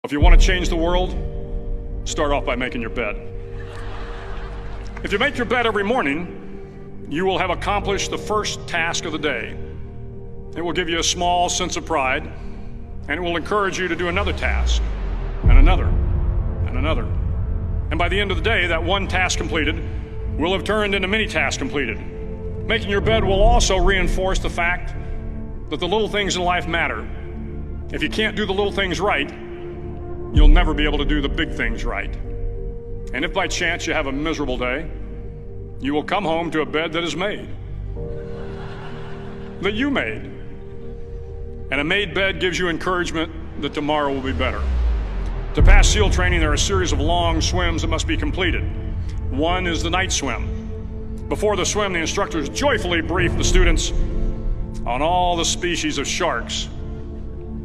If you want to change the world, start off by making your bed. If you make your bed every morning, you will have accomplished the first task of the day. It will give you a small sense of pride, and it will encourage you to do another task, and another, and another. And by the end of the day, that one task completed will have turned into many tasks completed. Making your bed will also reinforce the fact that the little things in life matter. If you can't do the little things right, you'll never be able to do the big things right. And if by chance you have a miserable day, you will come home to a bed that is made, that you made. And a made bed gives you encouragement that tomorrow will be better. To pass SEAL training, there are a series of long swims that must be completed. One is the night swim. Before the swim, the instructors joyfully brief the students on all the species of sharks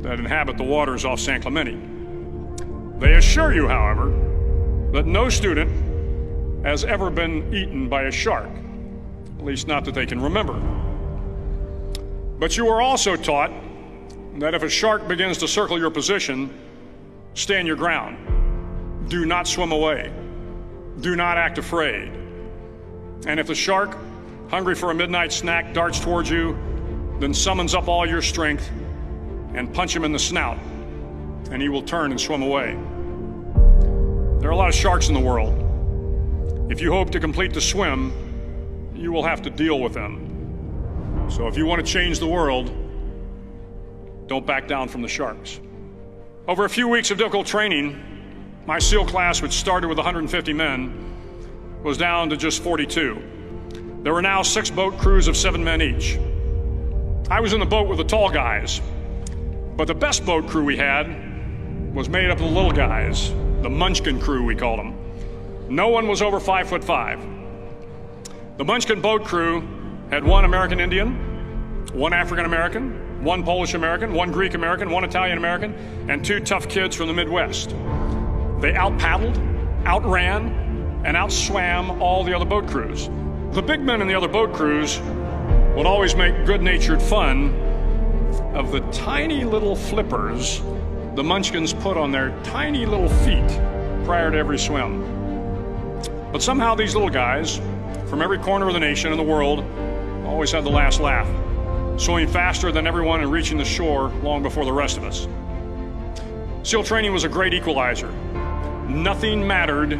that inhabit the waters off San Clemente. They assure you, however, that no student has ever been eaten by a shark, at least not that they can remember. But you are also taught that if a shark begins to circle your position, stand your ground. Do not swim away. Do not act afraid. And if the shark, hungry for a midnight snack, darts towards you, then summons up all your strength and punch him in the snout, and he will turn and swim away. There are a lot of sharks in the world. If you hope to complete the swim, you will have to deal with them. So if you want to change the world, don't back down from the sharks. Over a few weeks of difficult training, my SEAL class, which started with 150 men, was down to just 42. There were now 6 boat crews of 7 men each. I was in the boat with the tall guys, but the best boat crew we had was made up of the little guys, the Munchkin crew, we called them. No one was over 5'5". The Munchkin boat crew had 1 American Indian, 1 African American, 1 Polish American, 1 Greek American, 1 Italian American, and 2 tough kids from the Midwest. They out-paddled, outran, and outswam all the other boat crews. The big men in the other boat crews would always make good-natured fun of the tiny little flippers the Munchkins put on their tiny little feet prior to every swim. But somehow these little guys from every corner of the nation and the world always had the last laugh, swimming faster than everyone and reaching the shore long before the rest of us. SEAL training was a great equalizer. Nothing mattered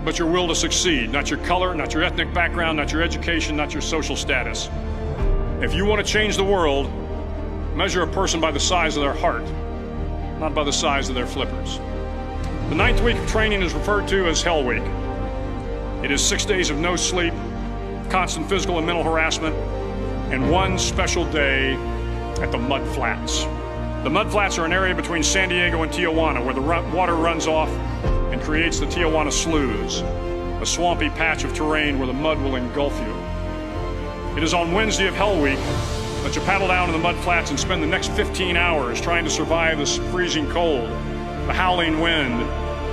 but your will to succeed, not your color, not your ethnic background, not your education, not your social status. If you want to change the world, measure a person by the size of their heart, not by the size of their flippers. The 9th week of training is referred to as Hell Week. It is 6 days of no sleep, constant physical and mental harassment, and 1 special day at the Mud Flats. The Mud Flats are an area between San Diego and Tijuana where the water runs off and creates the Tijuana Sloughs, a swampy patch of terrain where the mud will engulf you. It is on Wednesday of Hell Week that you paddle down to the Mud Flats and spend the next 15 hours trying to survive this freezing cold, the howling wind,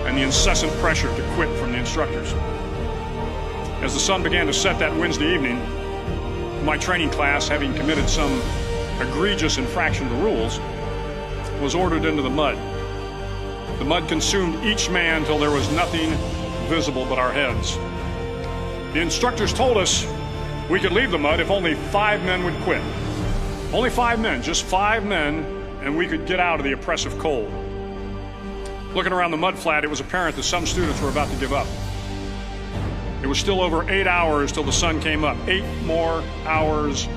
and the incessant pressure to quit from the instructors. As the sun began to set that Wednesday evening, my training class, having committed some egregious infraction to the rules, was ordered into the mud. The mud consumed each man till there was nothing visible but our heads. The instructors told us we could leave the mud if only 5 men would quit. Only 5 men, just 5 men, and we could get out of the oppressive cold. Looking around the mud flat, it was apparent that some students were about to give up. It was still over 8 hours till the sun came up. 8 more hours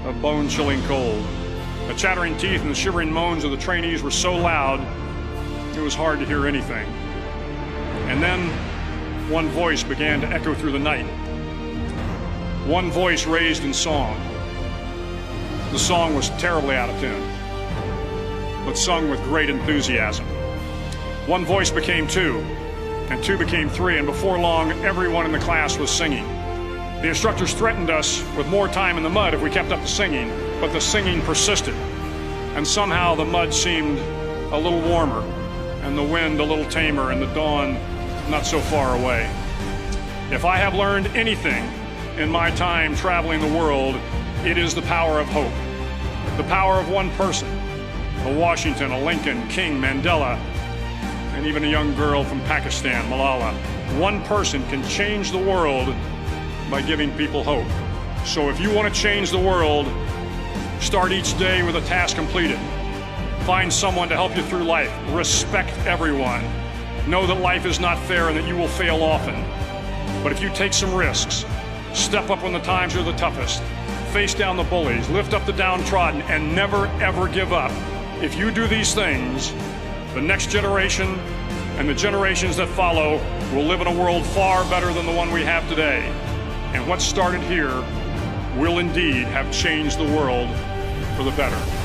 of bone-chilling cold. The chattering teeth and the shivering moans of the trainees were so loud, it was hard to hear anything. And then one voice began to echo through the night. One voice raised in song. The song was terribly out of tune, but sung with great enthusiasm. One voice became 2, and 2 became 3, and before long, everyone in the class was singing. The instructors threatened us with more time in the mud if we kept up the singing, but the singing persisted, and somehow the mud seemed a little warmer, and the wind a little tamer, and the dawn not so far away. If I have learned anything in my time traveling the world, it is the power of hope, the power of one person, a Washington, a Lincoln, King, Mandela, and even a young girl from Pakistan, Malala. One person can change the world by giving people hope. So if you want to change the world, start each day with a task completed. Find someone to help you through life. Respect everyone. Know that life is not fair and that you will fail often. But if you take some risks, step up when the times are the toughest, face down the bullies, lift up the downtrodden, and never ever give up. If you do these things, the next generation and the generations that follow will live in a world far better than the one we have today. And what started here will indeed have changed the world for the better.